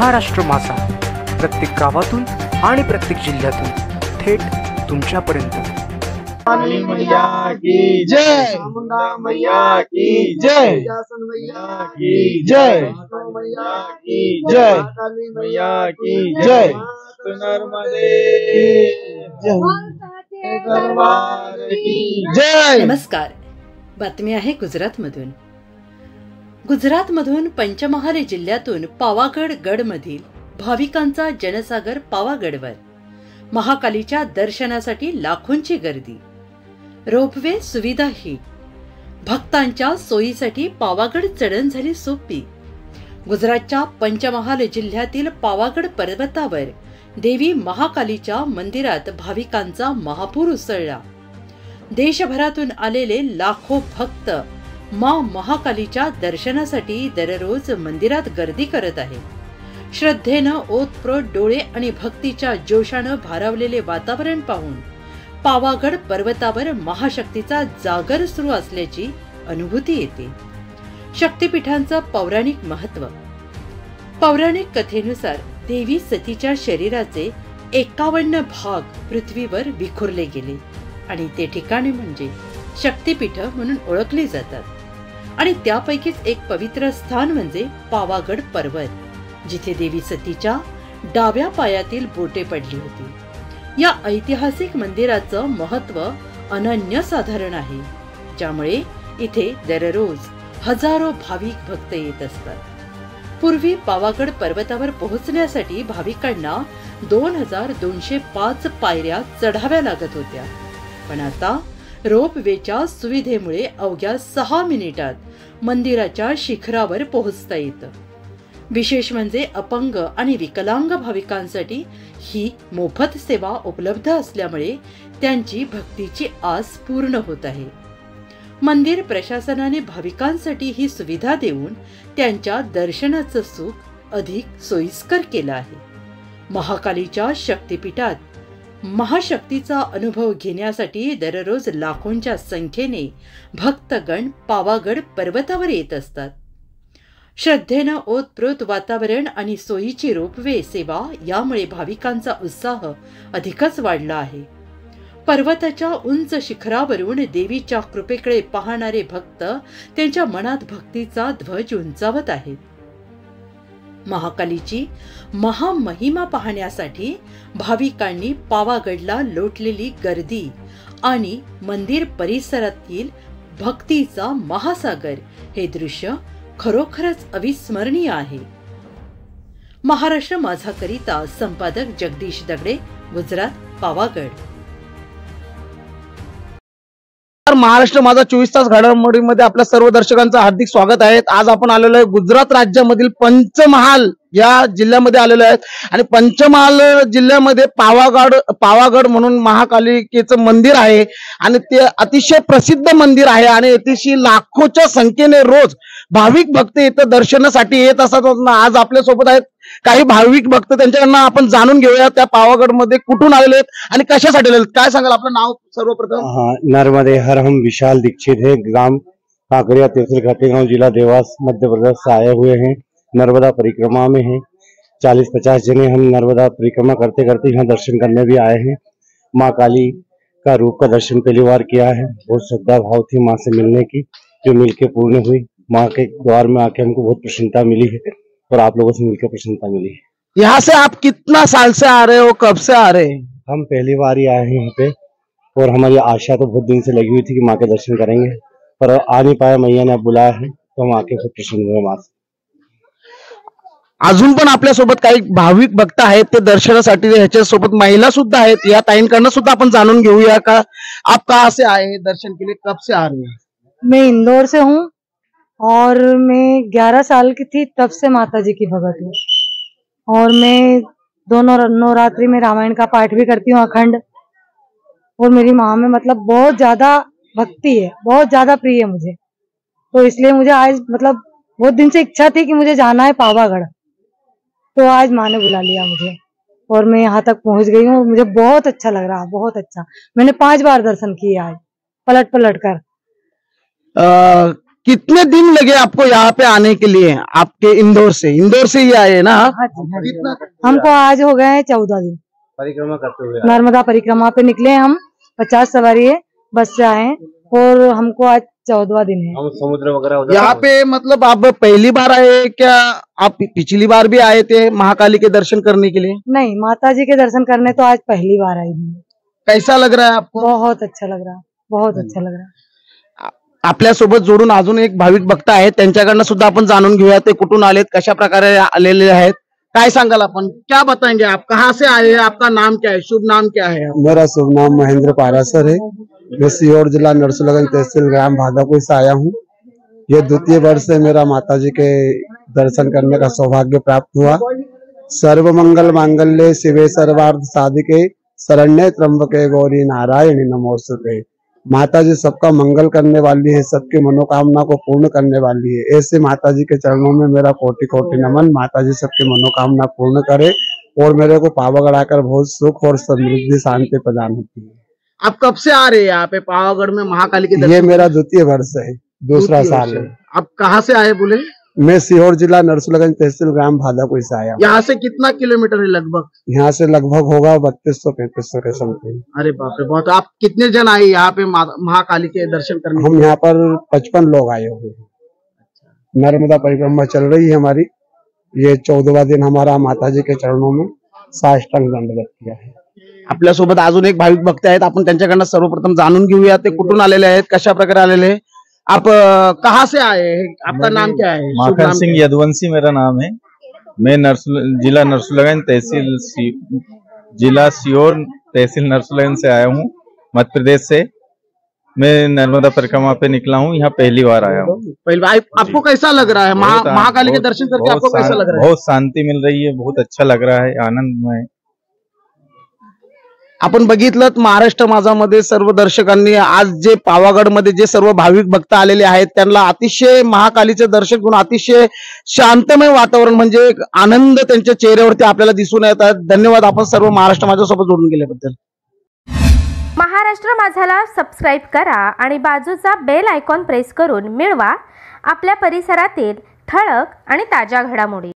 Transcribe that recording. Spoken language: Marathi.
महाराष्ट्र माझा, प्रत्येक गावातून आणि प्रत्येक जिल्ह्यातून थेट तुमच्यापर्यंत। काली मैया की जय, मुंडा मैया की जय, जासन मैया की जय, मैया की जय, काली मैया की जय, नर्मदे दरबार की जय। नमस्कार, बातमी आहे गुजरातमधून। गुजरातमधून पंचमहाल जिल्ह्यातून पावागड गडमधील भाविकांचा जनसागर पावागडवर महाकालीच्या दर्शनासाठी लाखोंची गर्दी। रोपवे सुविधाही भक्तांच्या सोयीसाठी पावागड चढण झाली सोपी। गुजरातच्या पंचमहाल जिल्ह्यातील पावागड पर्वतावर देवी महाकालीच्या मंदिरात भाविकांचा महापूर उसळला। देशभरातून आलेले लाखो भक्त मां महाकालीच्या दर्शनासाठी दररोज मंदिरात गर्दी करत आहेत। श्रद्धेनं ओतप्रोत डोळे आणि भक्तीच्या जोशानं भारावलेले वातावरण पाहून पावागड पर्वतावर महाशक्तीचा जागर सुरू असल्याची अनुभूती येते। शक्तिपीठांचं पौराणिक महत्व। पौराणिक कथेनुसार देवी सतीच्या शरीराचे 51 भाग पृथ्वीवर विखुरले गेले आणि ते ठिकाणे म्हणजे शक्तिपीठ म्हणून ओळखली जातात। आणि त्यापैकीच एक पवित्र स्थान म्हणजे पावागड पर्वत, जिथे देवी सतीच्या डाव्या पायातील बोटे पडली होती। या ऐतिहासिक मंदिराचं महत्व अनन्यसाधारण आहे, ज्यामुळे इथे दररोज हजारो भाविक भक्त येत असतात। पूर्वी पावागड पर्वतावर पोहोचण्यासाठी भाविकांना 2205 पायऱ्या चढाव्या लागत होत्या, पण आता रोपवेच्या सुविधेमुळे अवघ्या 6 मिनिटात मंदिराच्या शिखरावर पोहोचता येतं। विशेष म्हणजे अपंग आणि विकलांग भाविकांसाठी ही मोफत सेवा उपलब्ध असल्यामुळे त्यांची भक्तीची आस पूर्ण होत आहे। मंदिर प्रशासनाने भाविकांसाठी ही सुविधा देऊन त्यांच्या दर्शनाचं सुख अधिक सोयीस्कर केलं आहे। महाकालीच्या शक्तिपीठात महाशक्तीचा अनुभव घेण्यासाठी दररोज लाखोंच्या संख्येने भक्तगण पावागड पर्वतावर येत असतात। श्रद्धेनं ओतप्रोत वातावरण आणि सोयीची रोपवे सेवा यामुळे भाविकांचा उत्साह अधिकच वाढला आहे। पर्वताच्या उंच शिखरावरून देवीच्या कृपेकडे पाहणारे भक्त त्यांच्या मनात भक्तीचा ध्वज उंचावत आहेत। महाकालीची महामहिमा पाहण्यासाठी भाविकांनी पावागडला लोटलेली गर्दी आणि मंदिर परिसरातील भक्तीचा महासागर हे दृश्य खरोखरच अविस्मरणीय आहे। महाराष्ट्र माझा करिता संपादक जगदीश दगडे, गुजरात, पावागड। महाराष्ट्र माझा 24 तास घडामोडीमध्ये आपल्या सर्व दर्शकांचं हार्दिक स्वागत आहे। आज आपण आलेलो आहे गुजरात राज्यामधील पंचमहाल या जिल्ह्यामध्ये आलेलो आहेत आणि पंचमहाल जिल्ह्यामध्ये पावागड म्हणून महाकालिकेचं मंदिर आहे आणि ते अतिशय प्रसिद्ध मंदिर आहे आणि अतिशय लाखोच्या संख्येने रोज भाविक भक्त इथं दर्शनासाठी येत असतात। आज आपल्या सोबत आहेत काही भाविक भक्त, त्यांच्याकडनं आपण जाणून घेऊया त्या पावागड मध्ये कुठून आलेले आहेत आणि कशासाठी आलेले आहेत। काय सांगाल आपलं नाव सर्वप्रथम? नर्मदे हर हम विशाल दीक्षित है, ग्राम काकरिया तहसील खातेगांव, जिला देवास, मध्य प्रदेश से आए हुए हैं। नर्मदा परिक्रमा में हैं, 40-50 जने हम नर्मदा परिक्रमा करते करते यहाँ दर्शन करने भी आए हैं। माँ काली का रूप का दर्शन पहली बार किया है। बहुत श्रद्धा भाव थी माँ से मिलने की, जो मिलके पूर्ण हुई। माँ के द्वार में आके हमको बहुत प्रसन्नता मिली है और आप लोगों से मिलकर प्रसन्नता मिली है। यहाँ से आप कितना साल से आ रहे हो, कब से आ रहे हैं? हम पहली बार ही आए हैं यहाँ पे और हमारी आशा तो बहुत दिन से लगी हुई थी कि माँ के दर्शन करेंगे, पर आ नहीं पाया। मैया ने बुलाया है तो हम आके बहुत प्रसन्न हुए माँ से। अजून पण आपल्या सोबत काही भाविक भक्त आहेत, ते दर्शनासाठी ह्याच्या सोबत महिला सुद्धा आहेत। या ताईंकडनं सुद्धा आपण जाणून घेऊया का आप कहाँ से आए हैं दर्शन के लिए, कब से आ रहे हैं? मैं इंदौर से हूँ और मैं 11 साल की थी तब से माता जी की भगत हूँ और मैं दोनों नवरात्रि में रामायण का पाठ भी करती हूँ अखंड। और मेरी माँ में मतलब बहुत ज्यादा भक्ति है, बहुत ज्यादा प्रिय है मुझे, तो इसलिए मुझे आज मतलब बहुत दिन से इच्छा थी कि मुझे जाना है पावागढ़, तो आज माँ ने बुला लिया मुझे और मैं यहाँ तक पहुंच गई हूँ। मुझे बहुत अच्छा लग रहा है, बहुत अच्छा। मैंने 5 बार दर्शन किए आज, पलट पलट कर। कितने दिन लगे आपको यहाँ पे आने के लिए? आपके इंदौर से ही आए ना? हाँ जी, हाँ जी। हमको आज हो गए हैं 14 दिन परिक्रमा करते हुए नर्मदा परिक्रमा पे निकले हैं हम। 50 सवारी है, बस से आए हैं और हमको आज 14वां दिन है। हम समुद्र वगैरह यहाँ पे मतलब आप पहली बार आए क्या? आप पिछली बार भी आए थे महाकाली के दर्शन करने के लिए? नहीं, माता जी के दर्शन करने तो आज पहली बार आई हूँ। कैसा लग रहा है आपको? बहुत अच्छा लग रहा, बहुत अच्छा लग रहा। आपल्या सोबत जोडून अजून एक भाविक भक्त आहेत, त्यांच्याकडनं सुद्धा आपण जाणून घेऊया ते कुठून आलेत, कशा प्रकारे आलेले आहेत, काय सांगाल आपण? क्या बताएंगे आप? कहाँ से आए हैं? आपका नाम क्या है? शुभ नाम क्या है? मेरा शुभ नाम महेंद्र पारासर है। मैं सीहोर जिला नरसुलगंज तहसील ग्राम भादापुर से आया हूँ। ये द्वितीय वर्ष से मेरा माताजी के दर्शन करने का सौभाग्य प्राप्त हुआ। सर्व मंगल मांगल्ये शिवे सर्वार्थ साधिके शरण्ये त्र्यंबके गौरी नारायणी नमोस्तुते। माता जी सबका मंगल करने वाली है, सबकी मनोकामना को पूर्ण करने वाली है। ऐसे माता जी के चरणों में मेरा कोटि कोटि नमन। माता जी सबकी मनोकामना पूर्ण करे और मेरे को पावागढ़ आकर बहुत सुख और समृद्धि शांति प्रदान होती है। आप कब से आ रहे हैं यहाँ पे पावागढ़ में महाकाली के दर्शन? ये मेरा द्वितीय वर्ष है, दूसरा साल है। आप कहाँ से आए बोले? मैं सीहोर जिला नरसुलगंज तहसील ग्राम भादापुर से आया हूँ। यहाँ से कितना किलोमीटर है लगभग? यहाँ से लगभग होगा 3200-3300 के समथिंग। अरे बाप रे, बहुत। आप कितने जन आए यहाँ पे महाकाली के दर्शन करने? हम यहाँ पर 55 लोग आए हुए हैं। नर्मदा परिक्रमा चल रही है हमारी। ये 14वां दिन हमारा माताजी के चरणों में साष्टांग दंडवत किया है। आपल्या सोबत अजून एक भाविक भक्त आहेत, आपण त्यांच्याकडनं सर्वप्रथम जाणून घेऊया ते कुठून आलेले आहेत, कशा प्रकारे आलेले हैं। आप कहाँ से आए हैं? आपका नाम क्या है? माखन सिंह यदुवंशी मेरा नाम है। मैं जिला नरसुलगंज जिला सीहोर तहसील नरसुलगंज से आया हूँ, मध्य प्रदेश से। मैं नर्मदा परिक्रमा पे निकला हूँ, यहाँ पहली बार आया हूँ। पहली बार। आपको कैसा लग रहा है महाकाली के दर्शन करके? आपको कैसा लग रहा है? बहुत शांति मिल रही है, बहुत अच्छा लग रहा है, आनंदमय। आपण बघितलं महाराष्ट्र माझामध्ये सर्व दर्शकांनी आज जे पावागढ़ मध्ये जे सर्व भाविक भक्त आलेले आहेत त्यांना अतिशय महाकालीचे दर्शन करून अतिशय शांतमय वातावरण म्हणजे एक आनंद त्यांच्या चेहऱ्यावरती आपल्याला दिसून येत आहे। धन्यवाद आपण सर्व महाराष्ट्र माझ्यासोबत जोडून गेल्याबद्दल। महाराष्ट्र माझाला सबस्क्राइब करा आणि बाजूचा बेल आयकॉन प्रेस करून मिळवा आपल्या परिसरातील ठळक आणि ताज्या घडामोडी।